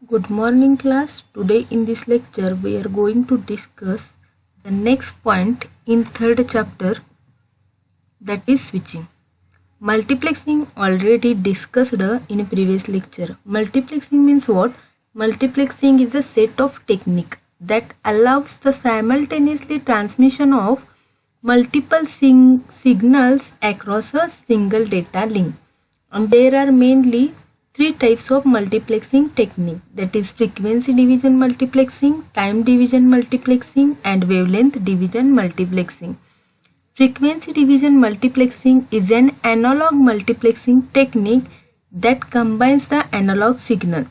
Good morning class. Today in this lecture we are going to discuss the next point in third chapter, that is switching. Multiplexing already discussed in previous lecture. Multiplexing means what? Multiplexing is a set of technique that allows the simultaneously transmission of multiple signals across a single data link. And there are mainly three types of multiplexing technique, that is frequency division multiplexing, time division multiplexing and wavelength division multiplexing. Frequency division multiplexing is an analog multiplexing technique that combines the analog signal.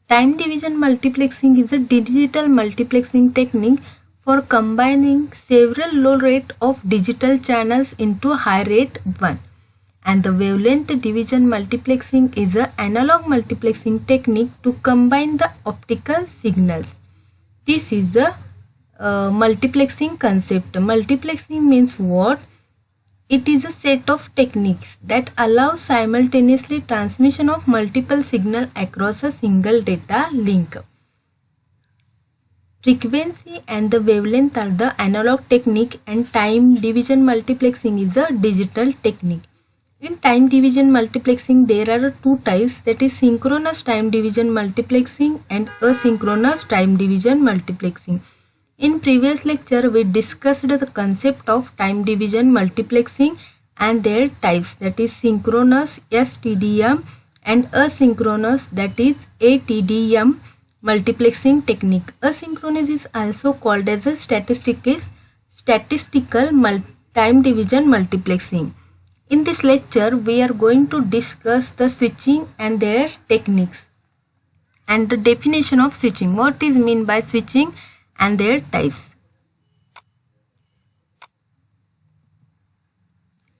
Time division multiplexing is a digital multiplexing technique for combining several low rate of digital channels into high rate one. And the wavelength division multiplexing is an analog multiplexing technique to combine the optical signals. This is the multiplexing concept. Multiplexing means what? It is a set of techniques that allow simultaneously transmission of multiple signals across a single data link. Frequency and the wavelength are the analog technique and time division multiplexing is a digital technique. In time division multiplexing, there are two types, that is synchronous time division multiplexing and asynchronous time division multiplexing. In previous lecture, we discussed the concept of time division multiplexing and their types, that is synchronous STDM and asynchronous, that is ATDM multiplexing technique. Asynchronous is also called as a statistical time division multiplexing. In this lecture, we are going to discuss the switching and their techniques and the definition of switching. What is meant by switching and their types?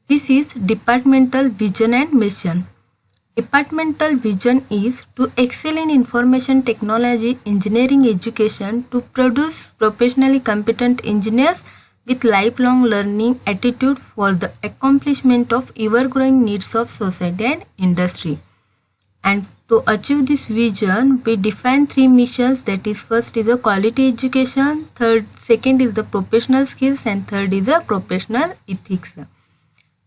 This is departmental vision and mission. Departmental vision is to excel in information technology engineering education to produce professionally competent engineers with lifelong learning attitude for the accomplishment of ever-growing needs of society and industry. And to achieve this vision, we define three missions, that is first is a quality education, second is the professional skills and third is a professional ethics.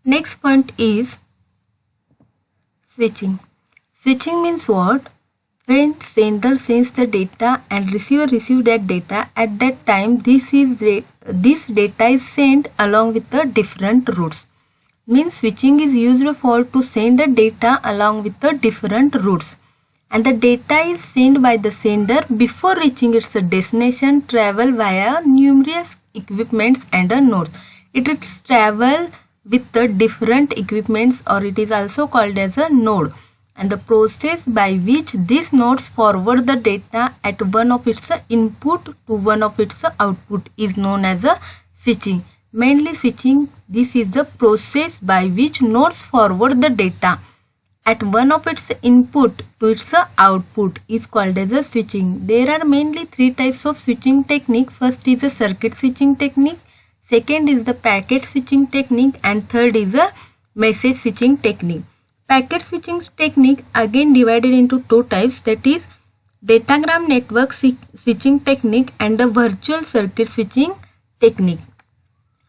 Next point is switching. Switching means what? When sender sends the data and receiver receive that data, at that time this data is sent along with the different routes. Means switching is used for to send the data along with the different routes, and the data is sent by the sender before reaching its destination travel via numerous equipments and nodes. It is travel with the different equipments, or it is also called as a node, and the process by which these nodes forward the data at one of its input to one of its output is known as a switching. Mainly switching, this is the process by which nodes forward the data at one of its input to its output is called as a switching. There are mainly three types of switching technique. First is a circuit switching technique, second is the packet switching technique and third is a message switching technique. Packet switching technique again divided into two types, that is datagram network switching technique and the virtual circuit switching technique.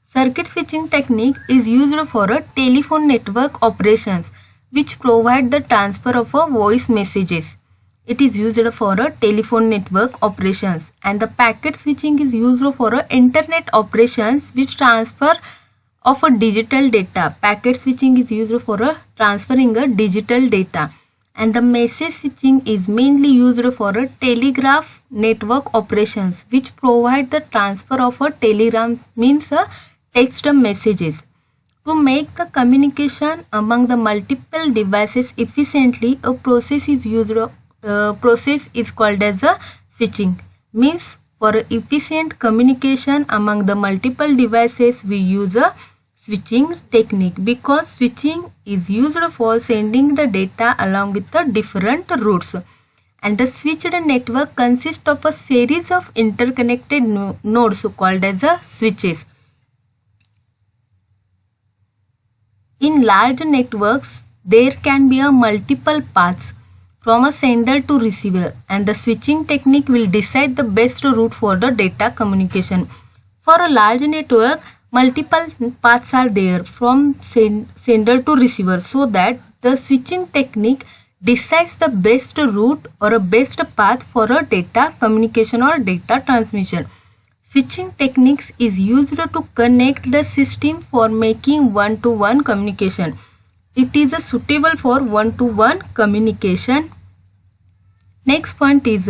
Circuit switching technique is used for a telephone network operations which provide the transfer of voice messages. It is used for a telephone network operations, and the packet switching is used for a internet operations which transfer of a digital data. Packet switching is used for transferring a digital data, and the message switching is mainly used for a telegraph network operations which provide the transfer of a telegram, means text messages. To make the communication among the multiple devices efficiently, a process is called as a switching. Means for efficient communication among the multiple devices, we use a switching technique, because switching is used for sending the data along with the different routes, and the switched network consists of a series of interconnected nodes called as a switches. In large networks, there can be a multiple paths from a sender to receiver, and the switching technique will decide the best route for the data communication. For a large network, multiple paths are there from sender to receiver, so that the switching technique decides the best route or a best path for a data communication or data transmission. Switching techniques is used to connect the system for making one-to-one communication. It is suitable for one-to-one communication. Next point is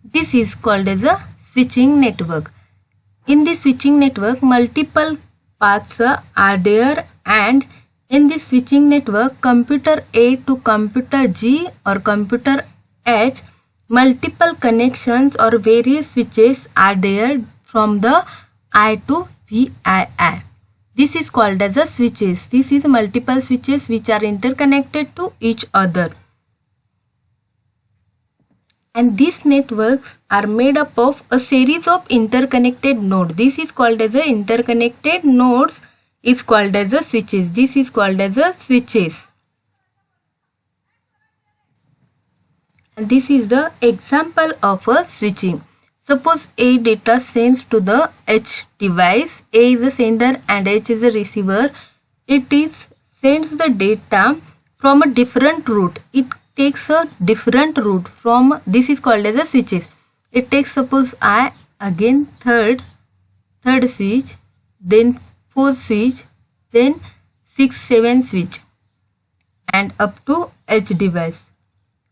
this is called as a switching network. In the switching network, multiple paths are there, and in this switching network, computer A to computer G or computer H, multiple connections or various switches are there from the I to VII. This is called as a switches. This is multiple switches which are interconnected to each other. And these networks are made up of a series of interconnected nodes. This is called as a interconnected nodes is called as a switches. This is called as a switches. And this is the example of a switching. Suppose A data sends to the H device. A is the sender and H is the receiver. It is sends the data from a different route. It takes a different route from, this is called as a switches. It takes, suppose I, again third switch, then fourth switch, then 6, 7 switch, and up to H device.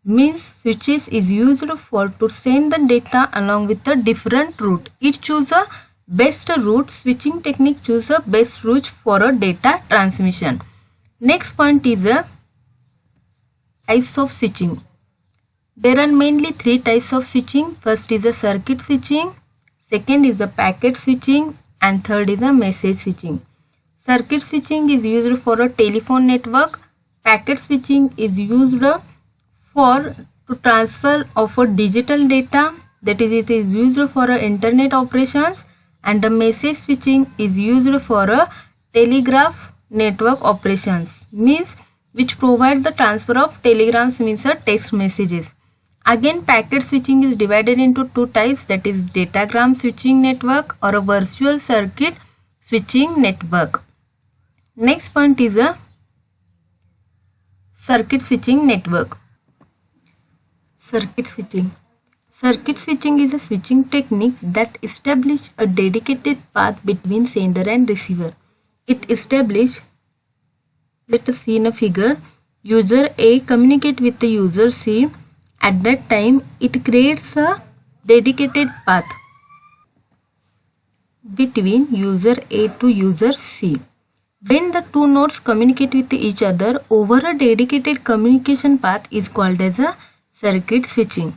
Means switches is used for to send the data along with a different route. It choose a best route. Switching technique choose a best route for a data transmission. Next point is a types of switching. There are mainly 3 types of switching. First is a circuit switching, second is a packet switching, and third is a message switching. Circuit switching is used for a telephone network. Packet switching is used for to transfer of a digital data, that is, it is used for a internet operations, and the message switching is used for a telegraph network operations, means which provide the transfer of telegrams, means a text messages. Again, packet switching is divided into 2 types, that is datagram switching network or a virtual circuit switching network. Next point is a circuit switching network. Circuit switching. Circuit switching is a switching technique that establishes a dedicated path between sender and receiver. It establishes, let us see in a figure, user A communicate with the user C. At that time, it creates a dedicated path between user A to user C. When the 2 nodes communicate with each other over a dedicated communication path is called as a circuit switching.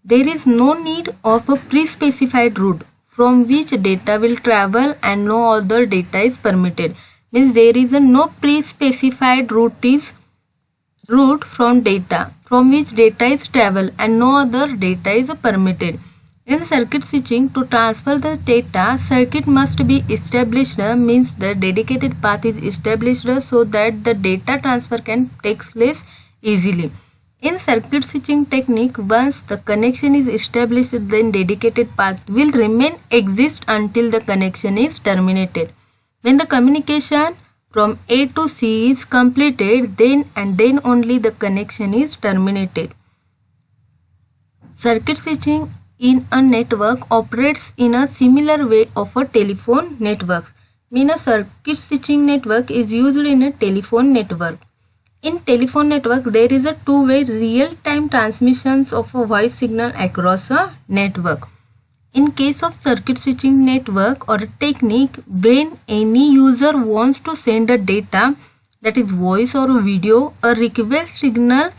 There is no need of a pre-specified route from which data will travel and no other data is permitted. Means there is a no pre-specified route from data from which data is travel and no other data is permitted. In circuit switching, to transfer the data, circuit must be established, means the dedicated path is established so that the data transfer can take place easily. In circuit switching technique, once the connection is established, then dedicated path will remain exist until the connection is terminated. When the communication from A to C is completed, then and then only the connection is terminated. Circuit switching in a network operates in a similar way of a telephone network. Mean a circuit switching network is used in a telephone network. In telephone network, there is a two-way real-time transmissions of a voice signal across a network. In case of circuit switching network or a technique, when any user wants to send a data, that is voice or video, a request signal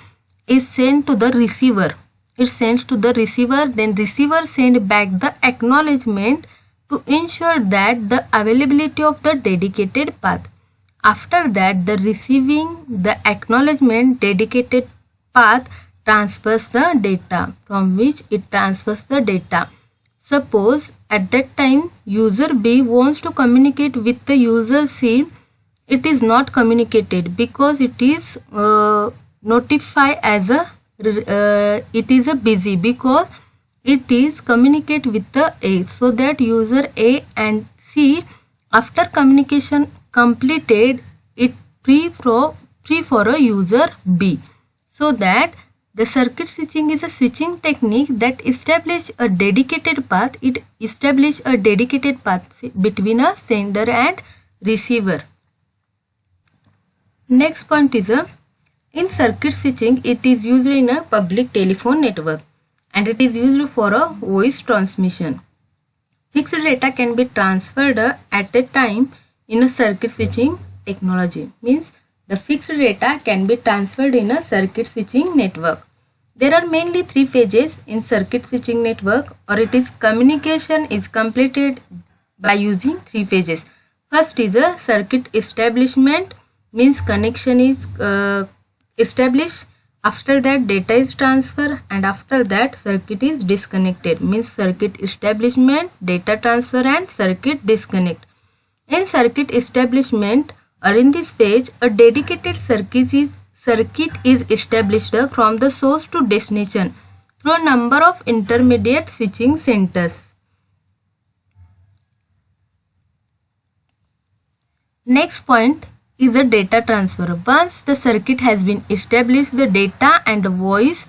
is sent to the receiver. It sends to the receiver, then receiver send back the acknowledgement to ensure that the availability of the dedicated path. After that, the receiving the acknowledgement dedicated path transfers the data from which it transfers the data. Suppose at that time user B wants to communicate with the user C, it is not communicated because it is notify as a it is a busy because it is communicate with the A, so that user A and C, after communication completed, it free for a user B. So that the circuit switching is a switching technique that establish a dedicated path. It establish a dedicated path between a sender and receiver. Next point is in circuit switching, it is used in a public telephone network and it is used for a voice transmission. Fixed data can be transferred at a time in a circuit switching technology. Means the fixed data can be transferred in a circuit switching network. There are mainly three phases in circuit switching network, or it is communication is completed by using three phases. First is a circuit establishment, means connection is established. After that data is transferred, and after that circuit is disconnected, means circuit establishment, data transfer and circuit disconnect. In circuit establishment, or in this phase, a dedicated circuit is established from the source to destination through a number of intermediate switching centers. Next point is the data transfer. Once the circuit has been established, the data and the voice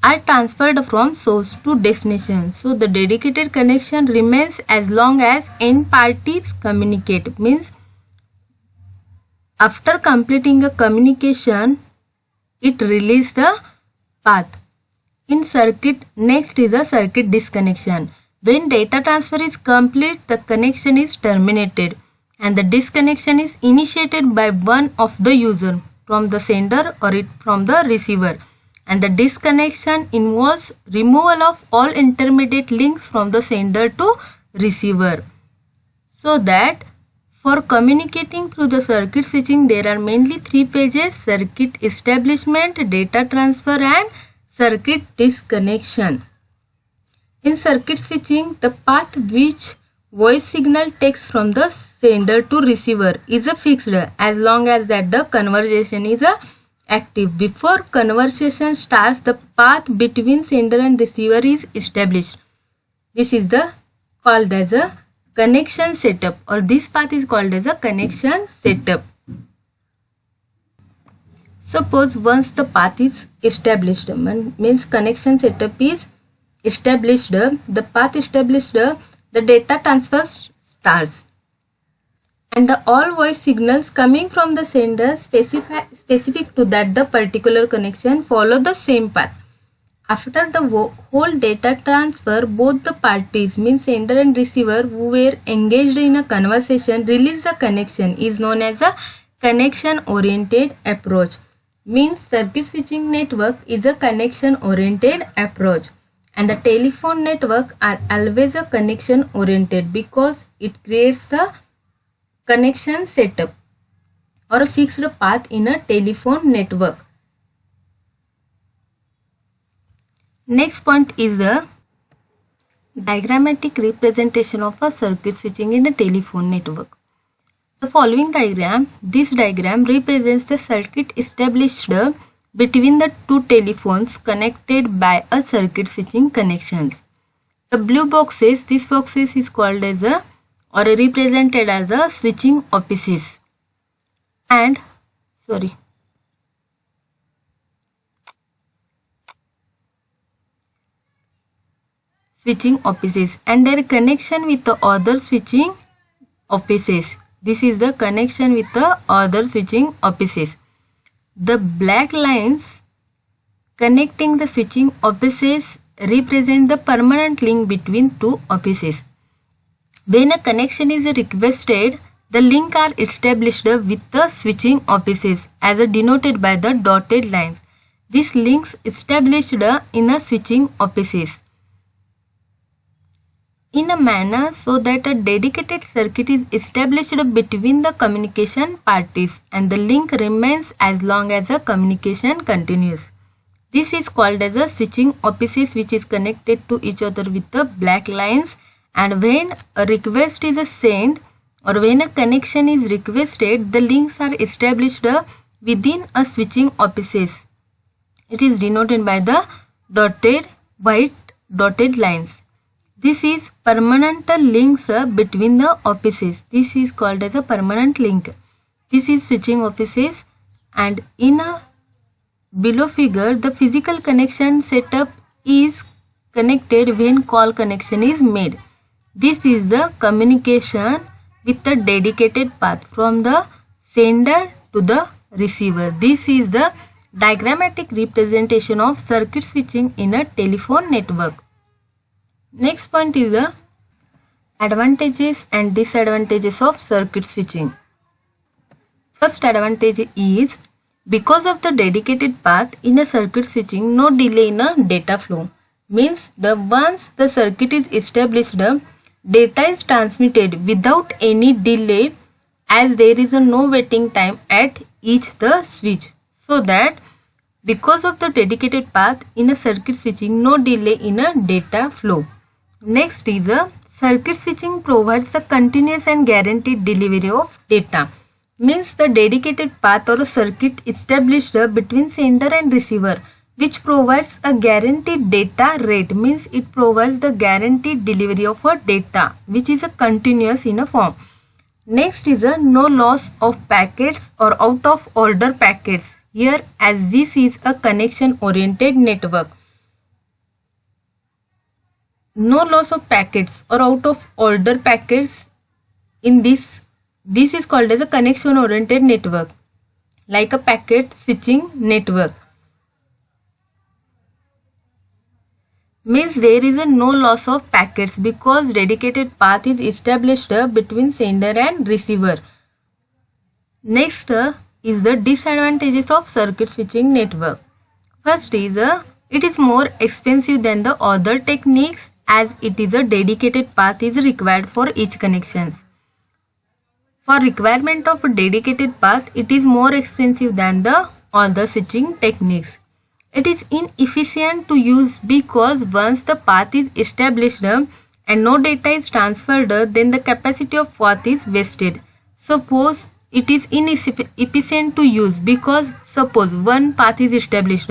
are transferred from source to destination. So the dedicated connection remains as long as n parties communicate. Means after completing a communication, it releases the path. In circuit, next is a circuit disconnection. When data transfer is complete, the connection is terminated and the disconnection is initiated by one of the user from the sender or from the receiver. And the disconnection involves removal of all intermediate links from the sender to receiver. So that for communicating through the circuit switching, there are mainly three phases: circuit establishment, data transfer and circuit disconnection. In circuit switching, the path which voice signal takes from the sender to receiver is a fixed as long as that the conversation is active. Before conversation starts, the path between sender and receiver is established. This is called as a connection setup, or this path is called as a connection setup. Suppose once the path is established, means connection setup is established, the path established, the data transfer starts and the all voice signals coming from the sender specific to that the particular connection follow the same path. After the whole data transfer, both the parties, means sender and receiver, who were engaged in a conversation, release the connection is known as a connection oriented approach. Means circuit switching network is a connection oriented approach, and the telephone network are always a connection oriented because it creates a connection setup or a fixed path in a telephone network. Next point is a diagrammatic representation of a circuit switching in a telephone network. The following diagram, this diagram represents the circuit established between the two telephones connected by a circuit switching connections. The blue boxes, this boxes is called as a or represented as a switching offices, and switching offices and their connection with the other switching offices. This is the connection with the other switching offices. The black lines connecting the switching offices represent the permanent link between two offices. When a connection is requested, the link are established with the switching offices as denoted by the dotted lines. These links established in a switching offices in a manner so that a dedicated circuit is established between the communication parties and the link remains as long as the communication continues. This is called as a switching offices, which is connected to each other with the black lines, and when a request is sent or when a connection is requested, the links are established within a switching offices. It is denoted by the white dotted lines. This is permanent links between the offices. This is called as a permanent link. This is switching offices, and in a below figure the physical connection setup is connected when call connection is made. This is the communication with the dedicated path from the sender to the receiver. This is the diagrammatic representation of circuit switching in a telephone network. Next point is the advantages and disadvantages of circuit switching. First advantage is, because of the dedicated path in a circuit switching, no delay in a data flow. Means once the circuit is established, data is transmitted without any delay, as there is no waiting time at each the switch. So that because of the dedicated path in a circuit switching, no delay in a data flow. Next is a circuit switching provides a continuous and guaranteed delivery of data. Means the dedicated path or a circuit established between sender and receiver, which provides a guaranteed data rate. Means it provides the guaranteed delivery of a data which is a continuous in a form. Next is a no loss of packets or out of order packets. Here, as this is a connection oriented network, no loss of packets or out of order packets in this is called as a connection oriented network, like a packet switching network. Means there is a no loss of packets because dedicated path is established between sender and receiver. Next is the disadvantages of circuit switching network. First is it is more expensive than the other techniques, as it is a dedicated path is required for each connections. For requirement of a dedicated path, it is more expensive than the other switching techniques. It is inefficient to use because once the path is established and no data is transferred, then the capacity of path is wasted. Suppose it is inefficient to use because suppose one path is established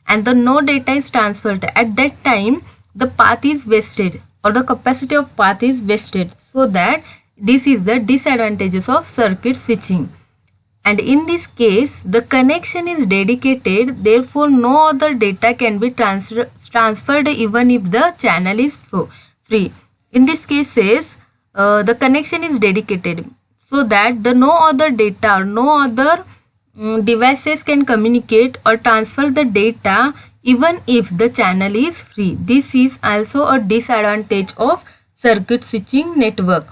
and the no data is transferred. At that time, the path is wasted or the capacity of path is wasted. So that this is the disadvantages of circuit switching. And in this case, the connection is dedicated, therefore no other data can be transferred even if the channel is free. In this case, the connection is dedicated, so that the no other data or no other devices can communicate or transfer the data even if the channel is free. This is also a disadvantage of circuit switching network.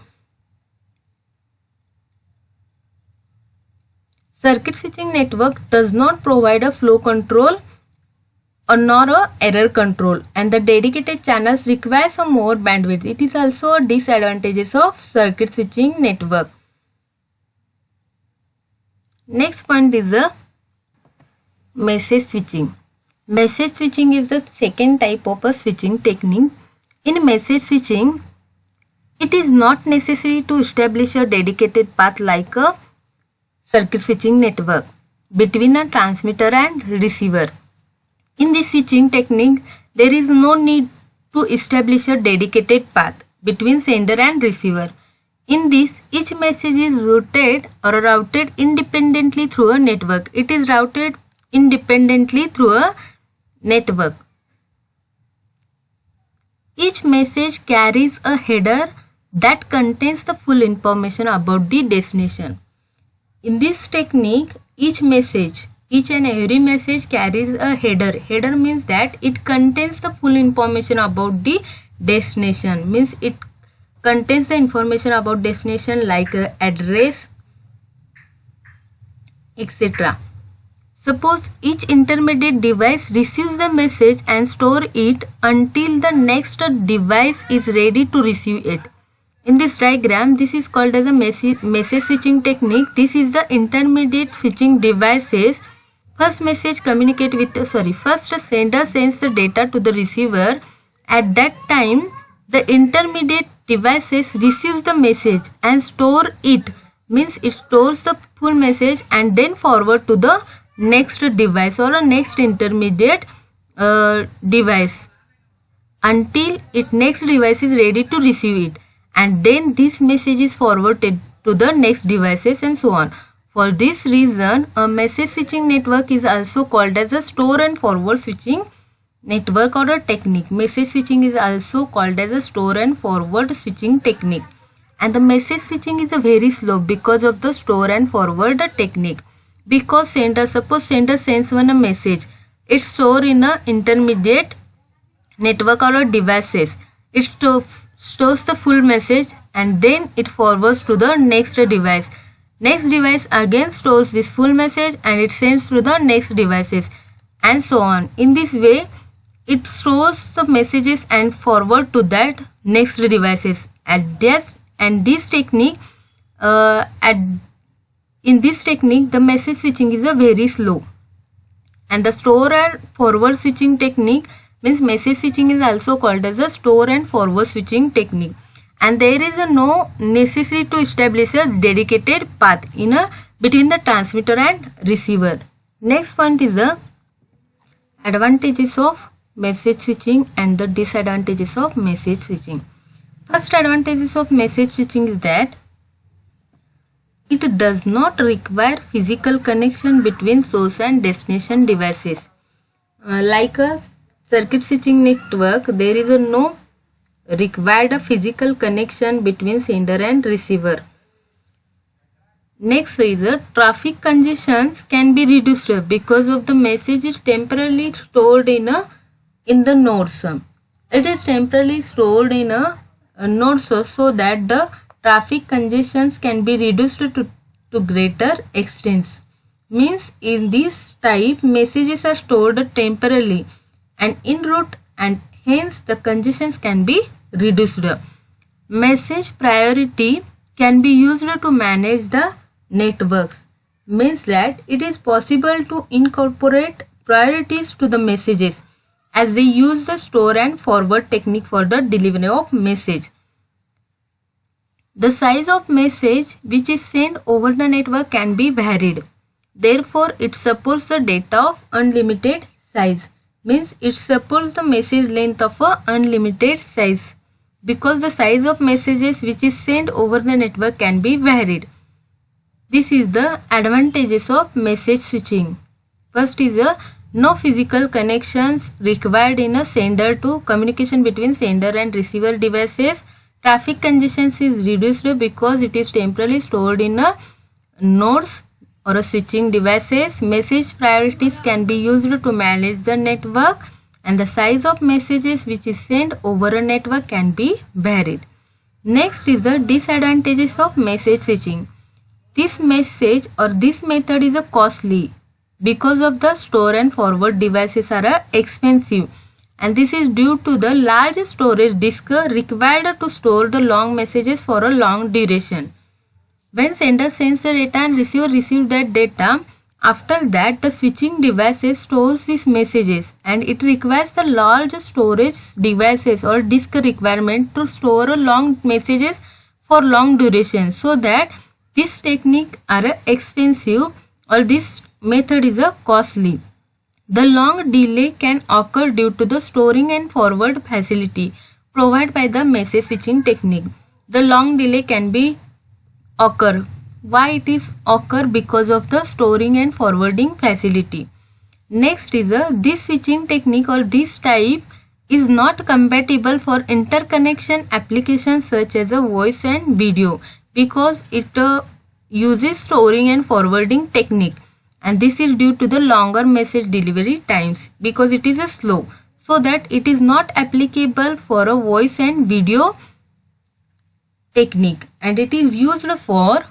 Circuit switching network does not provide a flow control or nor a error control, and the dedicated channels require some more bandwidth. It is also a disadvantages of circuit switching network. Next point is the message switching. Message switching is the second type of a switching technique. In message switching, it is not necessary to establish a dedicated path like a circuit switching network between a transmitter and receiver. In this switching technique, there is no need to establish a dedicated path between sender and receiver. In this, each message is routed independently through a network. It is routed independently through a network. Each message carries a header that contains the full information about the destination. In this technique, each and every message carries a header. Header means that it contains the full information about the destination. Means it contains the information about destination like address, etc. Suppose each intermediate device receives the message and store it until the next device is ready to receive it. In this diagram, this is called as a message switching technique. This is the intermediate switching devices. First sender sends the data to the receiver. At that time, the intermediate devices receives the message and store it. Means it stores the full message and then forward to the next device or a next intermediate device until its next device is ready to receive it, and then this message is forwarded to the next devices and so on. For this reason, a message switching network is also called as a store and forward switching network or a technique. Message switching is also called as a store and forward switching technique. And the message switching is a very slow because of the store and forward technique. Because suppose sender sends one a message, it's stored in a intermediate network or devices. It stores the full message and then it forwards to the next device. Next device again stores this full message and it sends to the next devices and so on. In this way, it stores the messages and forward to that next devices. In this technique, the message switching is a very slow. And the store and forward switching technique means message switching is also called as a store and forward switching technique. And there is no necessity to establish a dedicated path between the transmitter and receiver. Next point is the advantages of message switching and the disadvantages of message switching. First advantages of message switching is that it does not require physical connection between source and destination devices. Like a circuit switching network, there is no required physical connection between sender and receiver. Next is traffic congestions can be reduced because of the message is temporarily stored in the nodes. It is temporarily stored in a nodes so that the traffic congestions can be reduced to greater extents. Means in this type, messages are stored temporarily and en route, and hence the congestions can be reduced. Message priority can be used to manage the networks. Means that it is possible to incorporate priorities to the messages as they use the store and forward technique for the delivery of message. The size of message which is sent over the network can be varied. Therefore, it supports the data of unlimited size. Means it supports the message length of a unlimited size because the size of messages which is sent over the network can be varied. This is the advantages of message switching. First is no physical connections required in a sender to communication between sender and receiver devices. Traffic congestion is reduced because it is temporarily stored in nodes or a switching devices. Message priorities can be used to manage the network, and the size of messages which is sent over a network can be varied. Next is the disadvantages of message switching. This message or this method is costly because of the store and forward devices are expensive, and this is due to the large storage disk required to store the long messages for a long duration. When sender sends the data and receiver receives that data, after that the switching devices stores these messages, and it requires the large storage devices or disk requirement to store long messages for long duration, so that this technique are expensive or this method is costly. The long delay can occur due to the storing and forward facility provided by the message switching technique. The long delay can be occur. Why it is occur? Because of the storing and forwarding facility. Next is this switching technique or this type is not compatible for interconnection applications such as a voice and video because it uses storing and forwarding technique, and this is due to the longer message delivery times because it is slow, so that it is not applicable for a voice and video technique, and it is used for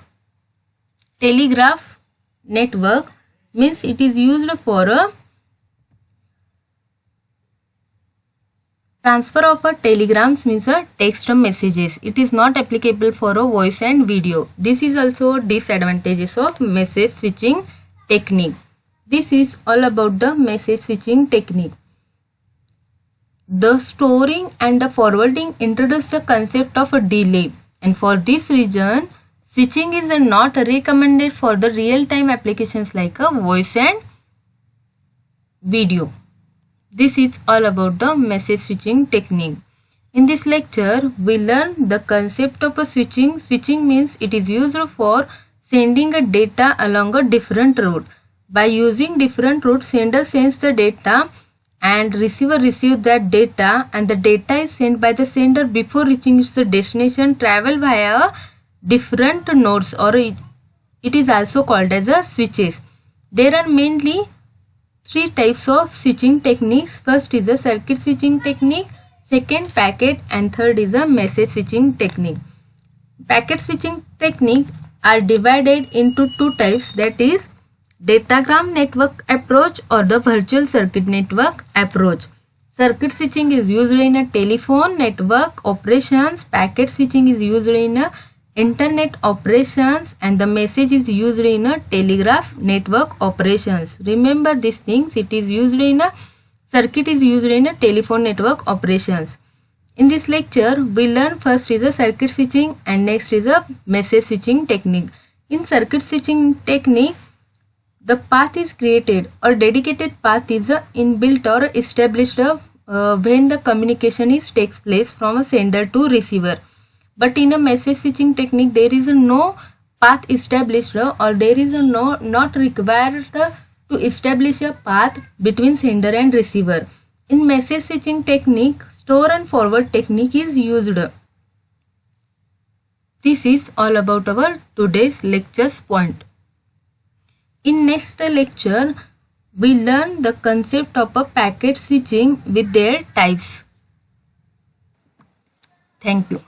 telegraph network. Means it is used for a transfer of a telegrams, means a text messages. It is not applicable for a voice and video. This is also disadvantages of message switching technique. This is all about the message switching technique. The storing and the forwarding introduce the concept of a delay, and for this reason Switching is not recommended for the real-time applications like a voice and video. This is all about the message switching technique. In this lecture, we learn the concept of a switching. Switching means it is used for sending a data along a different route. By using different routes, sender sends the data and receiver receives that data, and the data is sent by the sender before reaching its destination, travel via different nodes, or it is also called as a switches. There are mainly three types of switching techniques. First is a circuit switching technique, second packet, and third is a message switching technique. Packet switching technique are divided into two types, that is datagram network approach or the virtual circuit network approach. Circuit switching is used in a telephone network operations, packet switching is used in a internet operations, and the message is used in a telegraph network operations. Remember these things, it is used in a circuit is used in a telephone network operations. In this lecture, we learn first is a circuit switching and next is a message switching technique. In circuit switching technique, the path is created or dedicated path is inbuilt or established when the communication takes place from a sender to receiver. But in a message switching technique, there is no path established or there is not required to establish a path between sender and receiver. In message switching technique, store and forward technique is used. This is all about our today's lecture's point. In next lecture, we learn the concept of a packet switching with their types. Thank you.